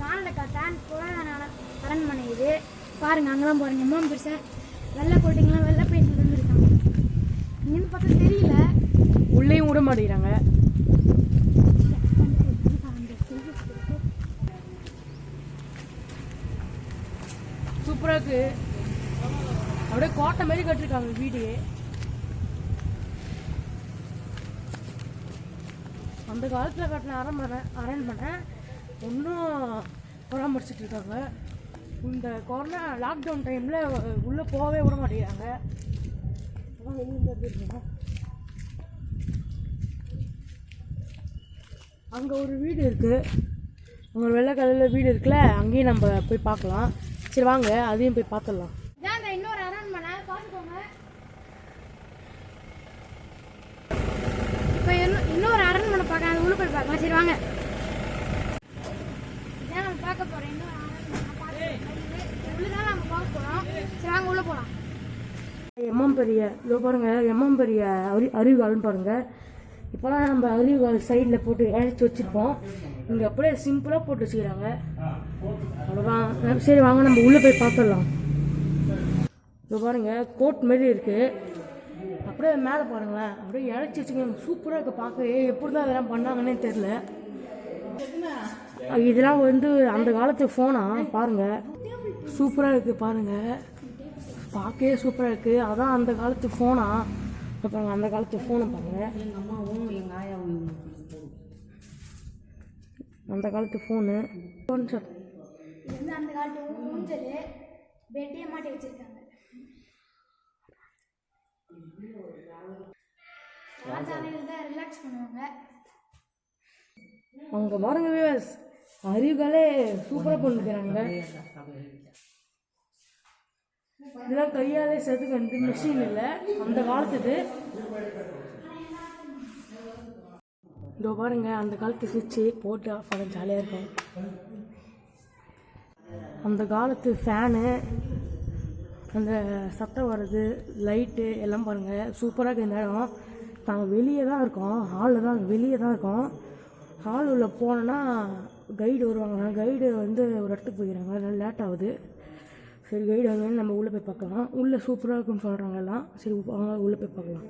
மாநிலக்காத்தான் புராதன அரண்மனை இது. பாருங்க, அங்கெல்லாம் பாருங்க, எம்மா பெருசாக வெள்ளை கோட்டிங்கெலாம் வெள்ளை பெயிண்ட் இருந்துருக்காங்க. இங்கேருந்து பார்த்தா தெரியல, உள்ளேயும் விட மாட்டேங்கிறாங்க. சூப்பராக இருக்கு. அப்படியே கோட்டை மாதிரி கட்டிருக்காங்க வீடு. அந்த காலத்தில் கட்டின அரண்மனை இன்னும் பராமரிச்சுட்டு இருக்காங்க. இந்த கொரோனா லாக்டவுன் டைமில் உள்ளே போகவே விட மாட்டேங்கிறாங்க. அங்கே ஒரு வீடு இருக்குது, அங்கே ஒரு வெள்ளை கலரில் வீடு இருக்குல்ல, அங்கேயும் நம்ம போய் பார்க்கலாம். சரி வாங்க, அதையும் போய் பார்த்துடலாம். இன்னொரு அரண்மனை பார்த்துக்கோங்க. இப்போ இன்னொரு அரண்மனை பார்க்க, அது உள்ள போய் பார்க்கலாம். சரி வாங்க, இதான் நம்ம பார்க்க போகிறோம். இன்னொரு அரண்மனை உள்ளதான் நம்ம பார்க்க போகிறோம். சரி வாங்க, உள்ளே போகலாம். எம்மம்பெரிய இதோ பாருங்கள், எம்மம்பெரிய அருவிகால்னு பாருங்கள். இப்போலாம் நம்ம அருவிகால் சைடில் போட்டு இழைச்சி வச்சுருப்போம், இங்கே அப்படியே சிம்பிளாக போட்டு வச்சுக்கிறாங்க. அவ்வளோதான். சரி வாங்க, நம்ம உள்ளே போய் பார்த்துடலாம். இப்போ பாருங்கள், கோட் மாரி இருக்குது. அப்படியே மேலே பாருங்களேன், அப்படியே இழைச்சி வச்சுக்கோங்க. சூப்பராக இருக்குது பார்க்க. எப்படி தான் இதெல்லாம் பண்ணாங்கன்னே தெரில. இதெல்லாம் வந்து அந்த காலத்து ஃபோனா பாருங்கள், சூப்பராக இருக்குது பாருங்கள். பார்க்கவே சூப்பராக இருக்குது. அதான் அந்த காலத்து ஃபோனா பாருங்க, அந்த காலத்து ஃபோனை பாருங்கள். எங்கள் அம்மாவும் எங்கள் ஆயாவும் அந்த காலத்து ஃபோனு. இது வந்து அந்த காலத்து ஊஞ்சல், பெட்டே மாட்டி வச்சிருக்காங்க. ரிலாக்ஸ் பண்ணுவாங்க. அங்கே பாருங்க, அறிவுகளே சூப்பராக பண்ணிக்கிறாங்க. இதெல்லாம் கையாலே செதுக்கு, மிஷின் இல்லை, அந்த காலத்துது. இதோ பாருங்க, அந்த காலத்து சுவிட்சு போட்டு ஆஃப் பண்ண ஜாலியாக இருக்கும். அந்த காலத்து ஃபேனு, அந்த சத்தம் வர்றது, லைட்டு எல்லாம் பாருங்கள், சூப்பராக இருக்குது. இந்த இடம் நாங்கள் வெளியே தான் இருக்கோம், ஹாலில் தான், வெளியே தான் இருக்கோம். ஹால் உள்ள போனோன்னா கைடு வருவாங்க. கைடு வந்து ஒரு இடத்துக்கு போய்க்கிறாங்க, அதனால லேட் ஆகுது. சரி, கைடு வந்து நம்ம உள்ளே போய் பார்க்கலாம். உள்ளே சூப்பராக இருக்குன்னு சொல்கிறாங்க எல்லாம். சரி அவங்க உள்ளே போய் பார்க்கலாம்.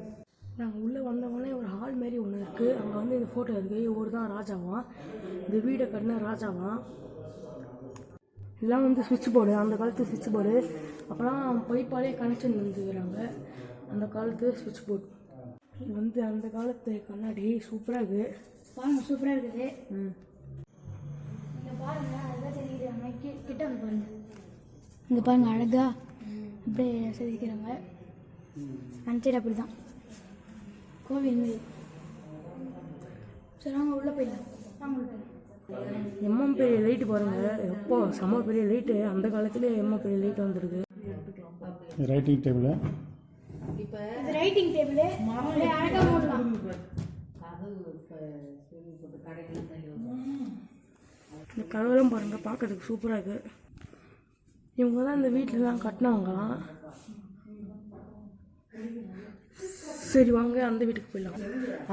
நாங்கள் உள்ளே வந்தவொடனே ஒரு ஹால் மாரி ஒன்று இருக்குது. அங்கே வந்து இந்த ஃபோட்டோ இருக்குது. இவர் தான் ராஜாவான், இந்த வீடை கட்டின ராஜாவான். இதெல்லாம் வந்து சுவிட்ச் போர்டு, அந்த காலத்து சுவிட்ச் போர்டு. அப்போலாம் பைப்பாலே கனெக்ஷன் வந்துக்கிறாங்க, அந்த காலத்து சுவிட்ச் போர்டு. இது வந்து அந்த காலத்து கண்ணாடி. சூப்பராக இருக்குது பாருங்க, சூப்பராக இருக்குது. இங்கே பாருங்க, அதுதான் தெரியுது. கிட்ட வந்து பாருங்க, இங்கே பாருங்க, அழகா அப்படியே செதுக்கிறாங்க. அந்த சைடு அப்படி தான் கோவில் மாரி. சரி வாங்க உள்ளே போயிடலாம். வாங்க உள்ள போயிடலாம். எம்எம் பெரிய லைட்டு பாருங்கள், எப்போ செம்ம பெரிய லைட்டு. அந்த காலத்துலேயே எம்எம் பெரிய லைட் வந்துருக்கு. ரைட்டிங் டேபிள், இப்போ ரைட்டிங் டேபிள் அழகாக போடலாம். இந்த கதவெல்லாம் பாருங்கள், பார்க்கறதுக்கு சூப்பராக இருக்குது. இவங்க தான் இந்த வீட்டிலலாம் கட்டினவங்களாம். சரி வாங்க, அந்த வீட்டுக்கு போயிடலாம்.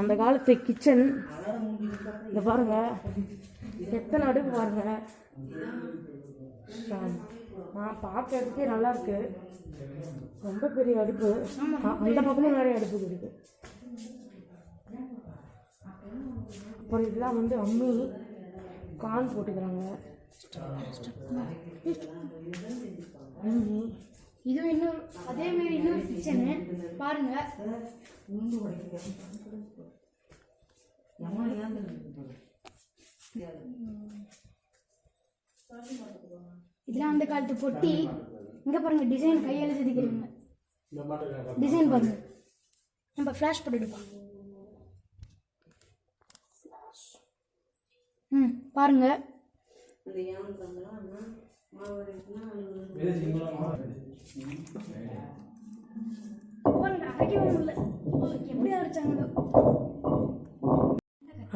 அந்த காலத்து கிச்சன் இந்த பாருங்க, எத்தனை அடுப்பு பாருங்க. பார்க்கறதுக்கே நல்லா இருக்கு, ரொம்ப பெரிய அடுப்பு. அந்த பக்கமும் நிறைய அடுப்பு இருக்கு. அப்புறம் இதெல்லாம் வந்து அம்மி, கான் போட்டுக்கிறாங்க. இதுவும் இன்னொரு அதே மாதிரி இன்னொரு கிச்சனு பாருங்க. இதெல்லாம் அந்த காலத்து பொட்டி. இங்க பாருங்க, டிசைன் கையால செதுக்கிறீங்க. டிசைன் பாருங்க, நம்ம ஃபிளாஷ் போட்டுடுப்போம். பாருங்க,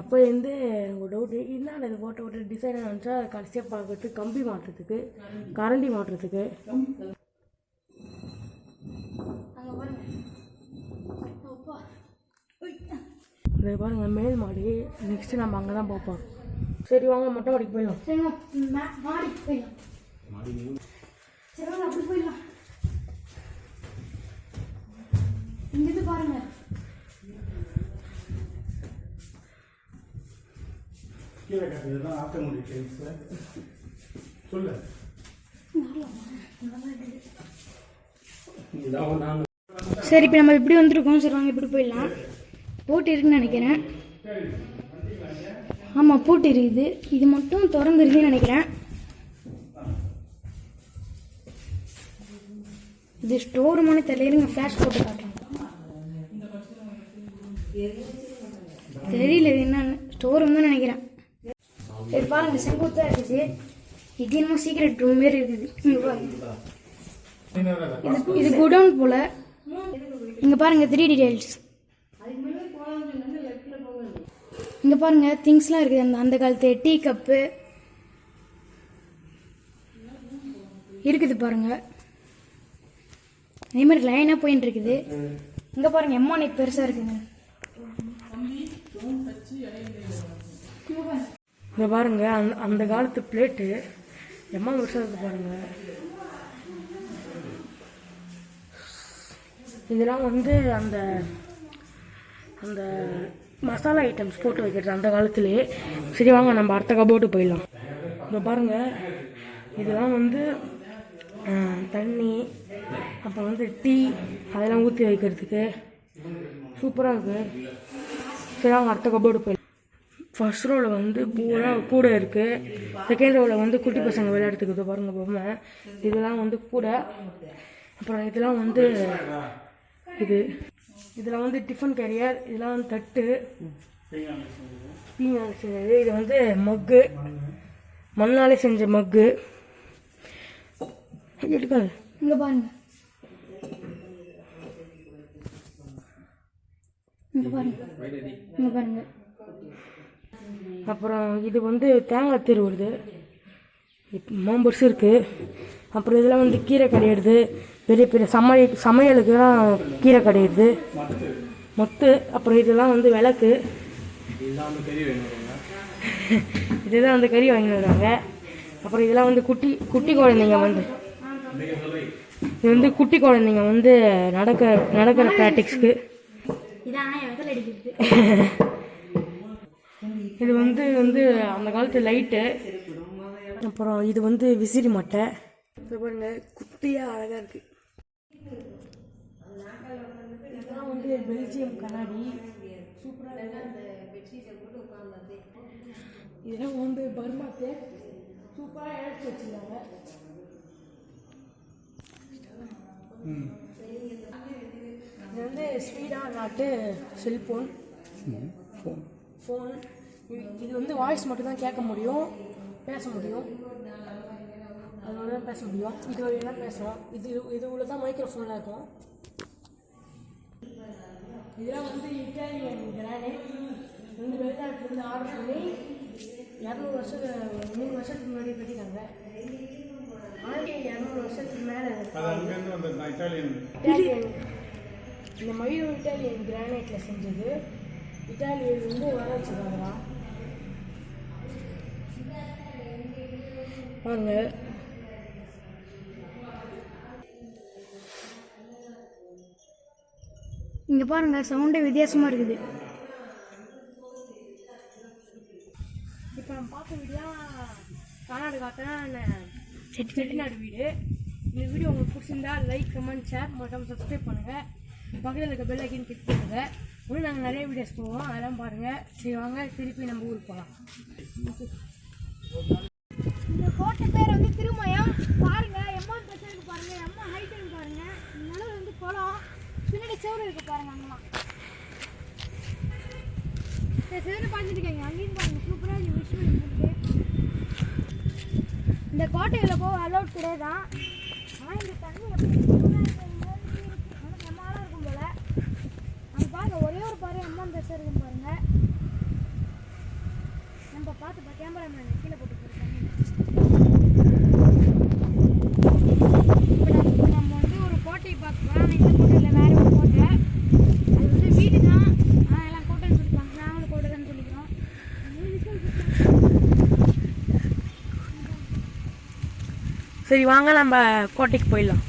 அப்போ வந்து ஒரு டவுட்டு, என்ன இது போட்ட ஒரு டிசைனாக இருந்துச்சா கடைசியாக பார்க்கறது கம்பி மாட்டுறதுக்கு, கரண்டி மாட்டுறதுக்கு. இதை பாருங்கள், மேல் மாடி. நெக்ஸ்ட்டு நம்ம அங்கே தான் பார்ப்போம். சரி வாங்க மொட்டை மாடிக்கு போயிடலாம். சரிங்க, மாடிக்கு போயிடலாம். சரி வாங்க, அப்படி போயிடலாம். இங்கிருந்து பாருங்க. கீழே கட்டுறதுதான் ஆட்டோமேட்டிக் டைல்ஸ். சொல்லு. சரி, இப்போ நம்ம இப்படி வந்துருக்கோம். சரி வாங்க, இப்படி போயிடலாம். போட்டு இருக்குன்னு நினைக்கிறேன். ஆமாம், பூட்டு இருக்குது. இது மட்டும் திறந்துருக்குன்னு நினைக்கிறேன். இது ஸ்டோர் ரூமானு தெரியல. ஃப்ளாஷ் போட்டு காட்டுறேன். தெரியல இது என்னன்னு. ஸ்டோர் ரூம் தான் நினைக்கிறேன். சரி பாருங்க, செங்குத்தாக இருக்குது. இது என்னமோ சீக்ரெட் ரூம் மாரி இருக்குது. இங்கே பாருங்க, இது குடவுன் போல. இங்கே பாருங்க 3D டைல்ஸ். இங்கே பாருங்க திங்ஸ்லாம் இருக்குது. அந்த காலத்து டீ கப்பு இருக்குது பாருங்க. அதே மாதிரி லைனாக போயின்னு இருக்குது. இங்கே பாருங்க எம்மானை பெருசாக இருக்குங்க. இங்கே பாருங்க அந்த காலத்து பிளேட்டு எம்மா வருஷம் இருக்கு பாருங்க. இதெல்லாம் வந்து அந்த அந்த மசாலா ஐட்டம்ஸ் போட்டு வைக்கிறது அந்த காலத்துலேயே. சரி வாங்க நம்ம அடுத்த கபோர்டு போயிடலாம். இங்கே பாருங்கள், இதெல்லாம் வந்து தண்ணி, அப்புறம் வந்து டீ அதெல்லாம் ஊற்றி வைக்கிறதுக்கு சூப்பராக இருக்குது. சரி வாங்க அடுத்த கபோர்டு போயிடலாம். ஃபர்ஸ்ட் ரோவில் வந்து பூரா கூடை இருக்குது. செகண்ட் ரோவில் வந்து குட்டி பசங்க விளையாடுறதுக்கு பாருங்க பொம்மை. இதெல்லாம் வந்து கூடை. அப்புறம் இதெல்லாம் வந்து இதில் வந்து டிஃபன் கேரியர், இதெல்லாம் வந்து தட்டு, பீங்கான் செஞ்சது. இது வந்து மக்கு, மண்ணாலே செஞ்ச மக்கு. எடுக்காது. இங்கே பாருங்க, இங்கே பாருங்க, இங்கே பாருங்க. அப்புறம் இது வந்து தேங்காய் திருவுறது மாம்பர்ஸ் இருக்குது. அப்புறம் இதெல்லாம் வந்து கீரை கடையிறது, பெரிய பெரிய சமையலுக்குலாம் கீரை கடையிறது மொத்து. அப்புறம் இதெல்லாம் வந்து விளக்கு. இதுதான் வந்து கறி வாங்கிட்டு வருவாங்க. அப்புறம் இதெல்லாம் வந்து குட்டி குழந்தைங்க வந்து இது வந்து குட்டி குழந்தைங்க வந்து நடக்கிற ப்ராக்டிக்ஸ்க்கு. இது வந்து அந்த காலத்து லைட்டு. அப்புறம் இது வந்து விசிறி மட்டை. இது பாருங்க குட்டியாக அழகாக இருக்குது. இதெல்லாம் வந்து பெல்ஜியம் கண்ணாடி சூப்பராக இருக்குது. இதெல்லாம் வந்து பர்மாக்கு சூப்பராக இழைச்சி வச்சுருந்தாங்க. இது வந்து ஸ்பீடாக நாட்டு செல்ஃபோன் ஃபோன். இது வந்து வாய்ஸ் மட்டும் தான் கேட்க முடியும், பேச முடியும். அதோட தான் பேச முடியும். இது வழியெல்லாம் பேசுகிறோம். இது உள்ள தான் மைக்ரோஃபோனில் இருக்கும். இதெல்லாம் வந்து இட்டாலியன் கிரானைட் வந்து வெளிநாட்டிலேருந்து ஆர்டர் பண்ணி 200 வருஷத்துக்கு முன்னாடி கட்டிட்டாங்க. 1200 வருஷத்துக்கு மேலே இட்டாலியன். இந்த மயூர் இட்டாலியன் கிரானைட்டில் செஞ்சது. இட்டாலியிலேருந்து வர வச்சுருக்காங்களா பாருங்க. இங்கே பாருங்க சவுண்டே வித்தியாசமாக இருக்குது. இப்போ நம்ம பார்த்த வீடியோ கர்நாடகாவில் செட்டிநாடு வீடு. இந்த வீடியோ உங்களுக்கு பிடிச்சிருந்தா லைக், கமெண்ட், ஷேர் மற்றும் சப்ஸ்கிரைப் பண்ணுங்கள். பக்கத்தில் இருக்க பெல் ஐக்கன் கிளிக் பண்ணுங்கள். இன்னும் நாங்கள் நிறைய வீடியோஸ் போவோம், அதெல்லாம் பாருங்கள். சரி வாங்க திருப்பி நம்ம ஊருக்கு போகலாம். இந்த கோட்டை பேர் வந்து திருமயம். பாருங்க எம்மா பிரச்சனை பாருங்க, எம்மா ஹைட் பாருங்க. நிலவு வந்து குளம், பின்னாடி செவரு இருக்கு பாருங்க. அங்கெல்லாம் செவரு பார்த்துட்டு இருக்கீங்க. அங்கேயும் பாருங்க சூப்பராக விஷயம் இருக்கு. இந்த கோட்டையில் போக அலோட் கிடையாதான். ஆனால் இந்த தண்ணி நம்மளால இருக்கும் போல. அங்கே பாருங்க ஒரே ஒரு பாரு எம்மா பெருசாக இருக்கும் பாருங்க. நம்ம பார்த்து கேமராமேன் கீழே போட்டு போயிருக்காங்க. இப்போ நம்ம வந்து ஒரு கோட்டையை பார்க்கலாம். ஆனால் இந்த கோட்டையில் வேறு ஒரு கோட்டை. அது வந்து வீடு தான். ஆனால் எல்லாம் கோட்டைன்னு சொல்லிப்பாங்க. நாங்களும் கோட்டை தான் சொல்லிக்கிறோம். சரி வாங்க நம்ம கோட்டைக்கு போயிடலாம்.